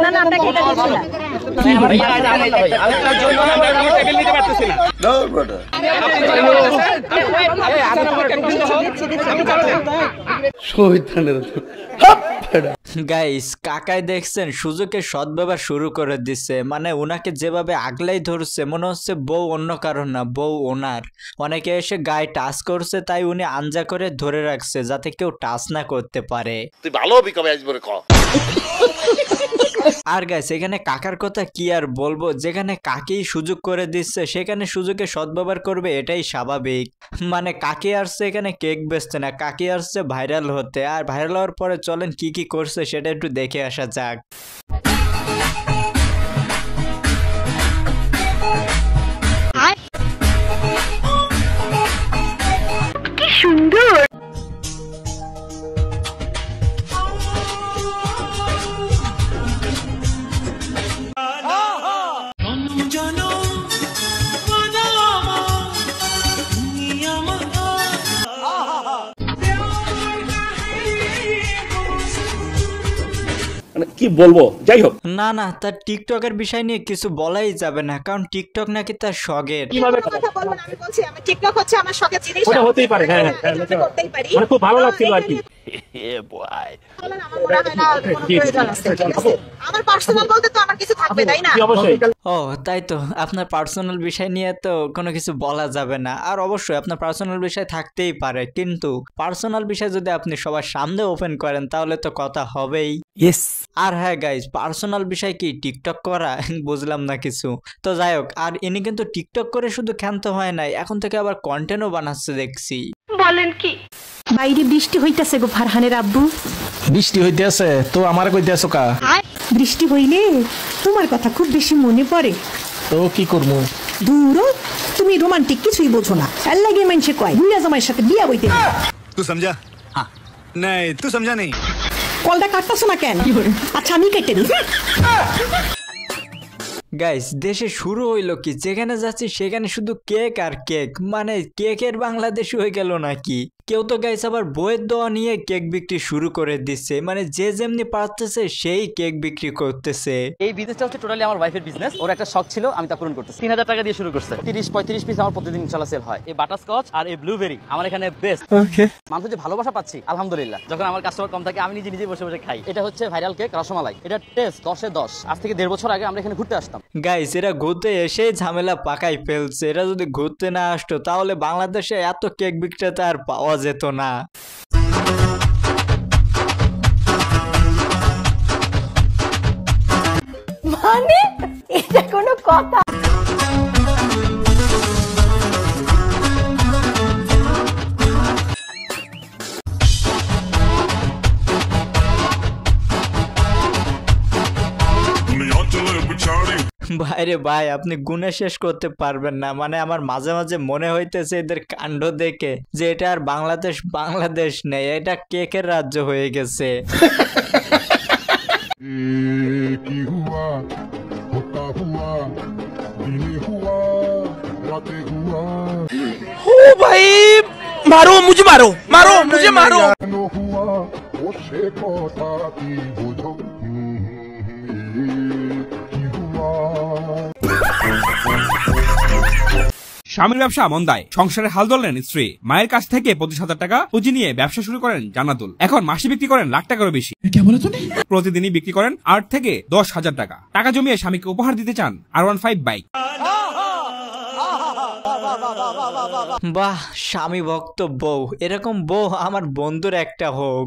না না আপনাকে এটা দিচ্ছি না গাইস কাকাই দেখছেন সুযোগে সদ্ব্যবহার শুরু করে দিচ্ছে, মানে ওনাকে যেভাবে আগলাই ধরছে মনে হচ্ছে বউ অন্য কারণ না, বউ ওনার। অনেকে এসে গায়ে টাচ করছে তাই উনি আঞ্জা করে ধরে রাখছে যাতে কেউ টাচ না করতে পারে। তুই ভালো হবি কবে আসবো রে ক। আর গাইস এখানে কাকার কথা কি আর বলবো, যেখানে কাকেই সুযোগ করে দিচ্ছে সেখানে সুযোগে সদ্ব্যবহার করবে এটাই স্বাভাবিক। মানে কাকি আসছে এখানে কেক বেচতে না, কাকি আসছে ভাইরাল হতে। আর ভাইরাল হওয়ার পরে চলেন কি কি করছে সেটা একটু দেখে আসা যাক। কি সুন্দর কি বলবো, যাই হোক না না তার টিকটকের বিষয় নিয়ে কিছু বলাই যাবে না, কারণ টিকটক নাকি তার শখের। কিভাবে কথা বলবো না, আমি বলছি আমি টিকটক হচ্ছে আমার শখের জিনিস, ওটা হতেই পারে। হ্যাঁ হ্যাঁ করতেই পারি, মানে খুব ভালো লাগছিল আর কি। আমার পার্সোনাল বলতে তো আমার কিছু থাকবে তাই না? অবশ্যই। ও তাই তো, আপনার পার্সোনাল বিষয় নিয়ে তো কোনো কিছু বলা যাবে না। আর অবশ্যই আপনার পার্সোনাল বিষয় থাকতেই পারে, কিন্তু পার্সোনাল বিষয় যদি আপনি সবার সামনে ওপেন করেন তাহলে তো কথা হবেই। ইয়েস। আর হ্যাঁ গাইজ, পার্সোনাল বিষয় কি টিকটক করা? বুঝলাম না কিছু। তো যাই হোক, আর ইনি কিন্তু টিকটক করে শুধু ক্ষান্ত হয় নাই, এখন থেকে আবার কন্টেন্টও বানাচ্ছে দেখছি। বলেন কি? বাইরে বৃষ্টি হইতাছে গো ফারহানের আব্বু। বৃষ্টি হইতেছে তো আমার কইতেছো কা? বৃষ্টি হইলে তোমার কথা খুব বেশি মনে পড়ে। তো কি করবো? দূর, তুমি রোমান্টিক কিছুই বোঝো না। এর লাগে মানুষে কয় দুইটা জামাইয়ের সাথে বিয়া হইতে। তুই সমঝা? হ্যাঁ। নাই তুই সমঝা নেই। কলটা কাটতাছো না কেন? আচ্ছা আমি কেটে দিই। গাইস দেশে শুরু হইলো কি, যেখানে যাচ্ছি সেখানে শুধু কেক আর কেক, মানে কেকের বাংলাদেশ হয়ে গেল নাকি? কেউ তো গাইস আবার বইয়ের দোয়া নিয়ে কেক বিক্রি শুরু করে দিচ্ছে, মানে যে যেমনি পারতেছে সেই কেক বিক্রি করতেছে। এই বিজনেসটা হচ্ছে টোটালি আমার ওয়াইফের বিজনেস। ওর একটা শখ ছিল, আমি তা পূরণ করতেছি। 3000 টাকা দিয়ে শুরু করছে। 30-35 পিস আমার প্রতিদিন ইনশাআল্লাহ সেল হয়। এই বাটারস্কচ আর এই ব্লুবেরি আমার এখানে বেস্ট। ওকে, মানুষ যে ভালোবাসা পাচ্ছি আলহামদুলিল্লাহ। যখন আমার কাস্টমার কম থাকে আমি নিজে বসে বসে খাই। এটা হচ্ছে ভাইরাল কেক রসমালাই। এটা টেস্ট 10-এ 10। আজ থেকে 1.5 বছর আগে আমরা এখানে ঘুরতে আসতাম। গাইস এরা ঘুরতে এসেই ঝামেলা পাকাই ফেলছে। এরা যদি ঘুরতে না আসতো তাহলে বাংলাদেশে এত কেক বিক্রেতা আর পাওয়া যেত না। মানে এটা কোনো কথা? ভাইরে ভাই, আপনি গুণে শেষ করতে পারবেন না। মানে আমার মাঝে মাঝে মনে হইতেছে এদের কাণ্ড দেখে যে এটা আর বাংলাদেশ নেই, এটা কেকের রাজ্য হয়ে গেছে। ও ভাই মারো মুঝে মারো মারো মুঝে মারো। স্বামীর ব্যবসা মন্দায়, সংসারে হাল ধরলেন স্ত্রী। মায়ের কাছ থেকে 25,000 টাকা পুঁজি নিয়ে ব্যবসা শুরু করেন জান্নাতুল। এখন মাসে বিক্রি করেন লাখ টাকারও বেশি। প্রতিদিনই বিক্রি করেন 8 থেকে 10,000 টাকা। টাকা জমিয়ে স্বামীকে উপহার দিতে চান R15 বাইক। বাহ, স্বামী ভক্ত বউ, এরকম বউ আমার বন্ধুর একটা হোক।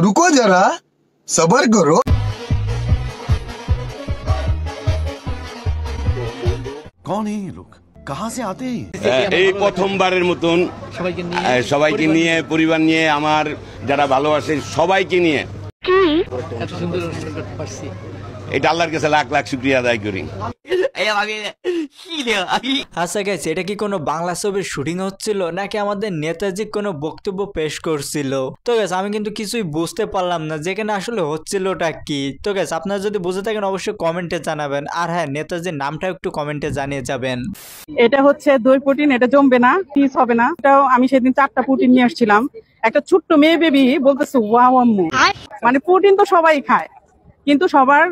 रुको जरा सबर करो। कौन है ये लोग, कहाँ से आते हैं? এই প্রথমবারের মতন সবাইকে নিয়ে পরিবার নিয়ে আমার যারা ভালোবাসে সবাইকে নিয়ে এটা আল্লাহর কাছে লাখ লাখ শুকরিয়া আদায় করি। আচ্ছা গাইস, এটা কি কোনো বাংলা ছবির শুটিং হচ্ছিল নাকি আমাদের নেতাজি কোনো বক্তব্য পেশ করছিল? তো গাইস আমি কিন্তু কিছুই বুঝতে পারলাম না যেখানে আসলে হচ্ছিলটা কি। তো গাইস আপনারা যদি বুঝে থাকেন অবশ্যই কমেন্টে জানাবেন, আর হ্যাঁ নেতাজির নামটা একটু কমেন্টে জানিয়ে যাবেন। এটা হচ্ছে দই প্রোটিন, এটা জমবে না, পিস হবে না। এটাও আমি সেদিন 4টা প্রোটিন নিয়ে আসছিলাম। একটা ছোট্ট মেয়ে বেবি বলতেছে ওয়াও আম্মু। মানে প্রোটিন তো সবাই খায়, কিন্তু সবার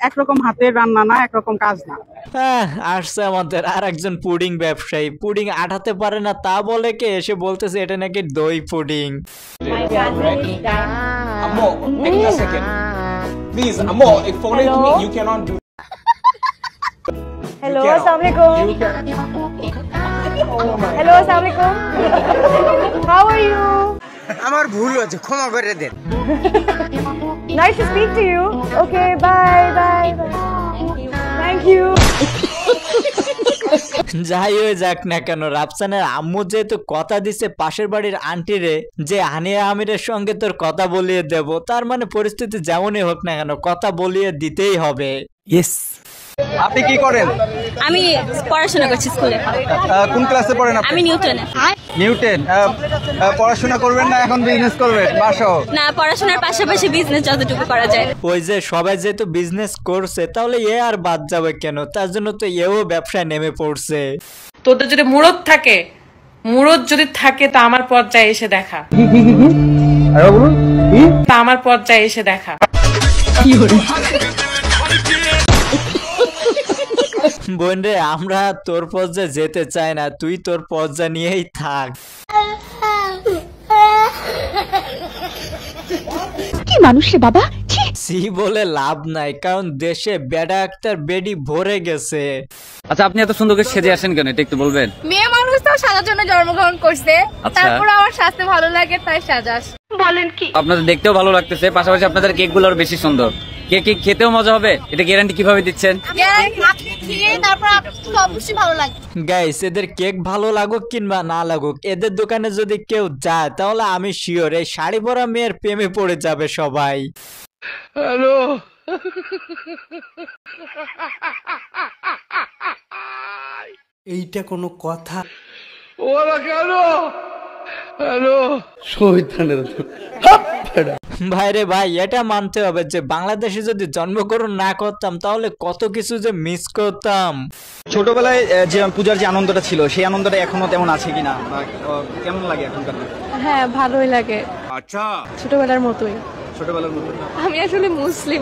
একরকম হাতের রান্না না, একরকম কাজ না। হ্যাঁ, আসছে আমাদের আর একজন পুডিং ব্যবসায়ী। পুডিং আটাতে পারে না তা বলে কে এসে বলতেছে এটা নাকি দই পুডিং। হ্যালো, আসসালামু আলাইকুম। হ্যালো, আসসালামু আলাইকুম। How are you? আমার ভুল হয়েছে, ক্ষমা করে দেন। Nice to speak to you. Okay, bye bye bye. Thank you. যাই হয়ে যাক না কেন, রাফসানের আম্মু যেহেতু কথা দিছে পাশের বাড়ির আন্টিরে যে হানিয়া আমিরের সঙ্গে তোর কথা বলিয়ে দেব, তার মানে পরিস্থিতি যেমনই হোক না কেন কথা বলিয়ে দিতেই হবে। ইয়েস। আপনি কি করেন? আমি পড়াশোনা করছি স্কুলে। কোন ক্লাসে পড়েন আপনি? আমি নিউটনে। নিউটন। পড়াশোনা করবেন না এখন বিজনেস করবেন? বাসো না, পড়াশোনার পাশাপাশি বিজনেস যতটুকু করা যায়। ওই যে সবাই যেহেতু বিজনেস করছে তাহলে এ আর বাদ যাবে কেন, তার জন্য তো এও ব্যবসায় নেমে পড়ছে। তোদের যদি মুরদ যদি থাকে তা আমার পর্যায়ে এসে দেখা। তা আমার পর্যায়ে এসে দেখা। বোন রে, আমরা তোর পর্যায়ে যেতে চাই না, তুই তোর পর্যায়ে নিয়েই থাক। কি মানুষ রে বাবা, সি বলে লাভ নাই, কারণ দেশে বেডা একটা বেডি ভরে গেছে। আচ্ছা, আপনি এত সুন্দর করে সেজে আসেন কেন, এটা একটু বলবেন? মেয়ে মানুষ তো সাজার জন্য জন্মগ্রহণ করছে, তারপর আমার সাজতে ভালো লাগে তাই সাজাস। বলেন কি? আপনাদের দেখতেও ভালো লাগতেছে, পাশাপাশি আপনাদের কেক গুলো বেশি সুন্দর। কেক খেতেও মজা হবে, এটা গ্যারান্টি কিভাবে দিচ্ছেন? গাইস, এদের কেক ভালো লাগুক কিংবা না লাগুক, এদের দোকানে যদি কেউ যায় তাহলে আমি শিওর এই শাড়ি পরা মেয়ের প্রেমে পড়ে যাবে সবাই। হ্যালো। এইটা কোনো কথা? ওরা কেন? হ্যালো। শহীদানের ভাইরে ভাই, এটা মানতে হবে যে বাংলাদেশে যদি জন্মগ্রহণ না করতাম তাহলে কত কিছু যে মিস করতাম। ছোটবেলায় যে পূজার যে আনন্দটা ছিল সেই আনন্দটা এখনো তেমন আছে কিনা, কেমন লাগে এখনকার? হ্যাঁ, ভালোই লাগে। আচ্ছা, ছোটবেলার মতোই। ছোটবেলার মতো। আমি আসলে মুসলিম।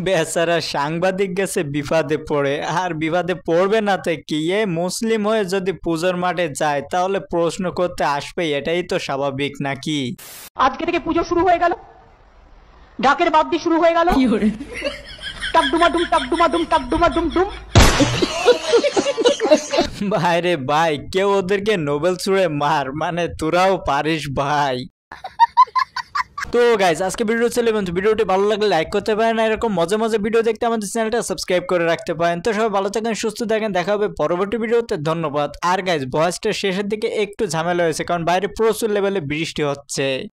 বেচারা সাংবাদিক গেছে বিপদে পড়ে, আর বিপদে পড়বে না তো কি, এ মুসলিম হয়ে যদি পুজোর মাঠে যায় তাহলে প্রশ্ন করতে আসবে, এটাই তো স্বাভাবিক নাকি? আজকে থেকে পুজো শুরু হয়ে গেল, ঢাকের বাদ্যি শুরু হয়ে গেল। টাকডুমাডুম টাকডুমাডুম টাকডুমাডুম ডুম। ভাইরে ভাই, কেউ ওদেরকে নোবেল ছুঁড়ে মার, মানে তোরাও পারিস ভাই। তো গাইস, আজকে ভিডিও ছিল, ভিডিওটি ভালো লাগলে লাইক করতে পারেন, এরকম মজা মজা ভিডিও দেখতে আমাদের চ্যানেলটা সাবস্ক্রাইব করে রাখতে পারেন। তো সবাই ভালো থাকেন, সুস্থ থাকেন, দেখা হবে পরবর্তী ভিডিওতে। ধন্যবাদ। আর গাইস, ভয়েসটা শেষের দিকে একটু ঝামেলা হয়েছে কারণ বাইরে প্রচুর লেভেলে বৃষ্টি হচ্ছে।